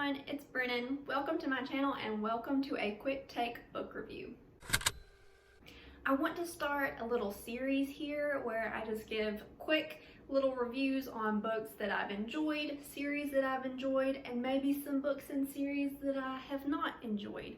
everyone, it's Brennan. Welcome to my channel and welcome to a quick take book review. I want to start a little series here where I just give quick little reviews on books that I've enjoyed, series that I've enjoyed, and maybe some books and series that I have not enjoyed.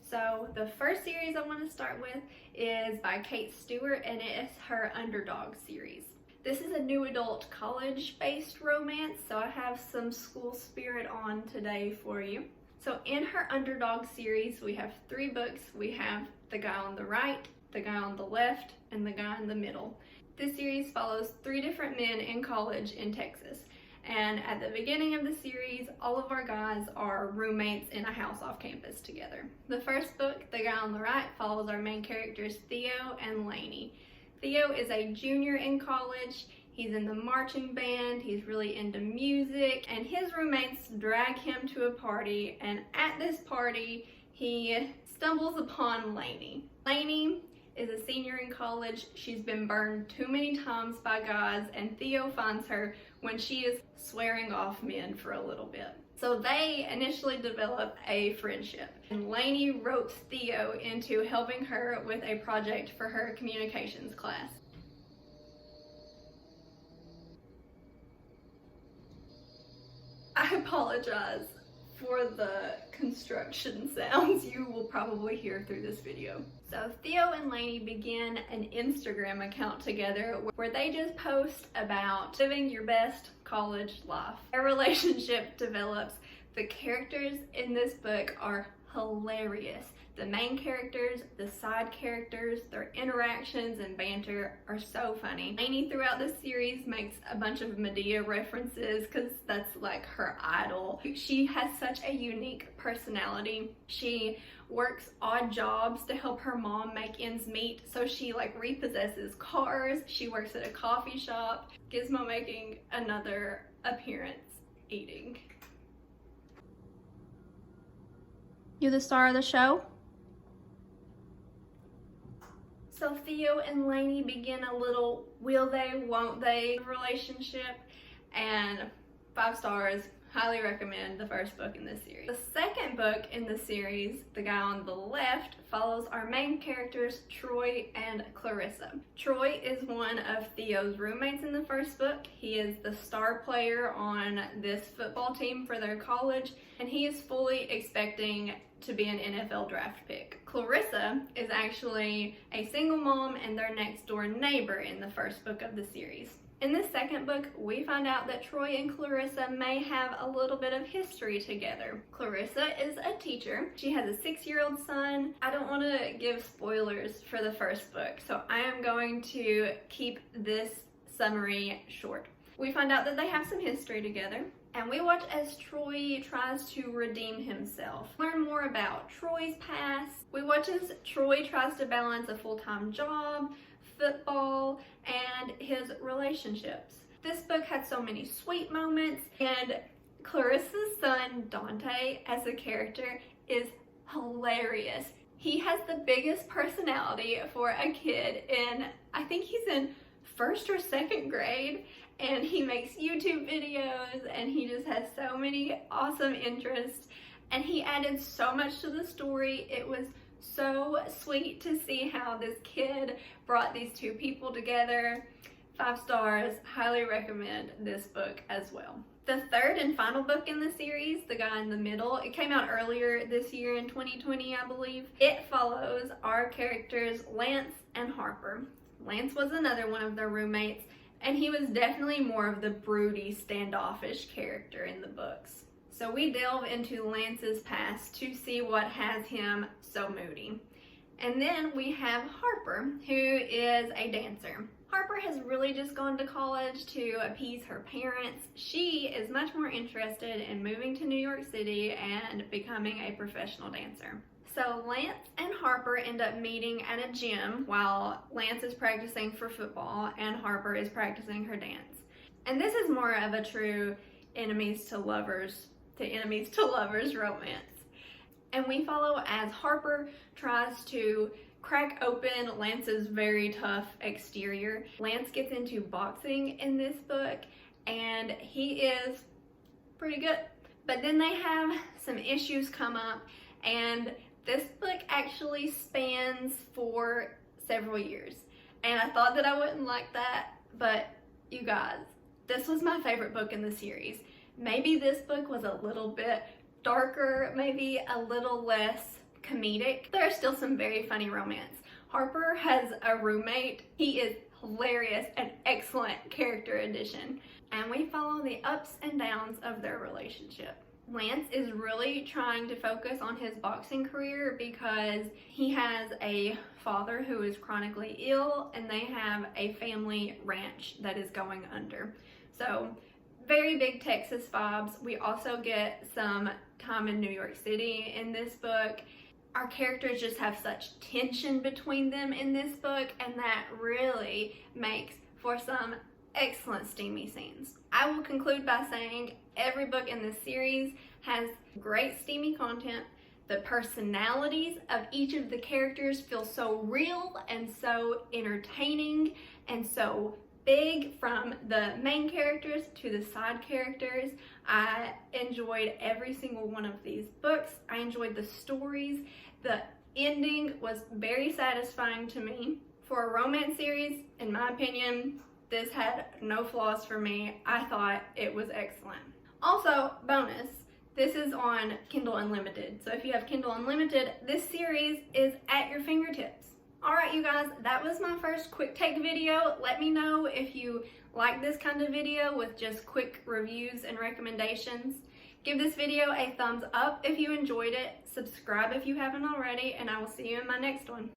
So the first series I want to start with is by Kate Stewart, and it is her Underdogs series. This is a new adult college-based romance, so I have some school spirit on today for you. So in her Underdog series, we have 3 books. We have The Guy on the Right, The Guy on the Left, and The Guy in the Middle. This series follows 3 different men in college in Texas. And at the beginning of the series, all of our guys are roommates in a house off campus together. The first book, The Guy on the Right, follows our main characters Theo and Lainey. Theo is a junior in college. He's in the marching band, he's really into music, and his roommates drag him to a party, and at this party, he stumbles upon Lainey. Lainey is a senior in college. She's been burned too many times by guys, and Theo finds her when she is swearing off men for a little bit. So they initially develop a friendship, and Lainey ropes Theo into helping her with a project for her communications class. I apologize for the construction sounds you will probably hear through this video. So Theo and Lainey begin an Instagram account together where they just post about living your best college life. Their relationship develops. The characters in this book are hilarious. The main characters, the side characters, their interactions and banter are so funny. Lainey throughout this series makes a bunch of Medea references because that's like her idol. She has such a unique personality. She works odd jobs to help her mom make ends meet. So she like repossesses cars. She works at a coffee shop. Gizmo making another appearance eating. You the star of the show? So Theo and Lainey begin a little will they, won't they relationship, and 5 stars, highly recommend the first book in this series. The second book in the series, The Guy on the Left, follows our main characters Troy and Clarissa. Troy is one of Theo's roommates in the first book. He is the star player on this football team for their college, and he is fully expecting to be an NFL draft pick. Clarissa is actually a single mom and their next door neighbor in the first book of the series. In the second book, we find out that Troy and Clarissa may have a little bit of history together. Clarissa is a teacher. She has a 6-year-old son. I don't want to give spoilers for the first book, so I am going to keep this summary short. We find out that they have some history together, and we watch as Troy tries to redeem himself. Learn more about Troy's past. We watch as Troy tries to balance a full-time job, football, and his relationships. This book had so many sweet moments, and Clarissa's son, Dante, as a character, is hilarious. He has the biggest personality for a kid, and I think he's in 1st or 2nd grade, and he makes YouTube videos, and he just has so many awesome interests, and he added so much to the story. It was so sweet to see how this kid brought these 2 people together. 5 stars, highly recommend this book as well. The third and final book in the series, The Guy in the Middle, it came out earlier this year in 2020, I believe. It follows our characters Lance and Harper. Lance was another one of their roommates, and he was definitely more of the broody, standoffish character in the books. So we delve into Lance's past to see what has him so moody. And then we have Harper, who is a dancer. Harper has really just gone to college to appease her parents. She is much more interested in moving to New York City and becoming a professional dancer. So Lance and Harper end up meeting at a gym while Lance is practicing for football and Harper is practicing her dance. And this is more of a true enemies to lovers romance. And we follow as Harper tries to crack open Lance's very tough exterior. Lance gets into boxing in this book, and he is pretty good. But then they have some issues come up, and this book actually spans for several years. And I thought that I wouldn't like that, but you guys, this was my favorite book in the series. Maybe this book was a little bit darker, maybe a little less comedic. There are still some very funny romance. Harper has a roommate. He is hilarious, an excellent character addition. And we follow the ups and downs of their relationship. Lance is really trying to focus on his boxing career because he has a father who is chronically ill, and they have a family ranch that is going under. So very big Texas vibes. We also get some time in New York City in this book. Our characters just have such tension between them in this book, and that really makes for some excellent steamy scenes. I will conclude by saying every book in this series has great steamy content. The personalities of each of the characters feel so real and so entertaining and so big, from the main characters to the side characters. I enjoyed every single one of these books. I enjoyed the stories. The ending was very satisfying to me. For a romance series, in my opinion, this had no flaws for me. I thought it was excellent. Also, bonus, this is on Kindle Unlimited. So if you have Kindle Unlimited, this series is at your fingertips. Alright you guys, that was my first quick take video. Let me know if you like this kind of video with just quick reviews and recommendations. Give this video a thumbs up if you enjoyed it. Subscribe if you haven't already, and I will see you in my next one.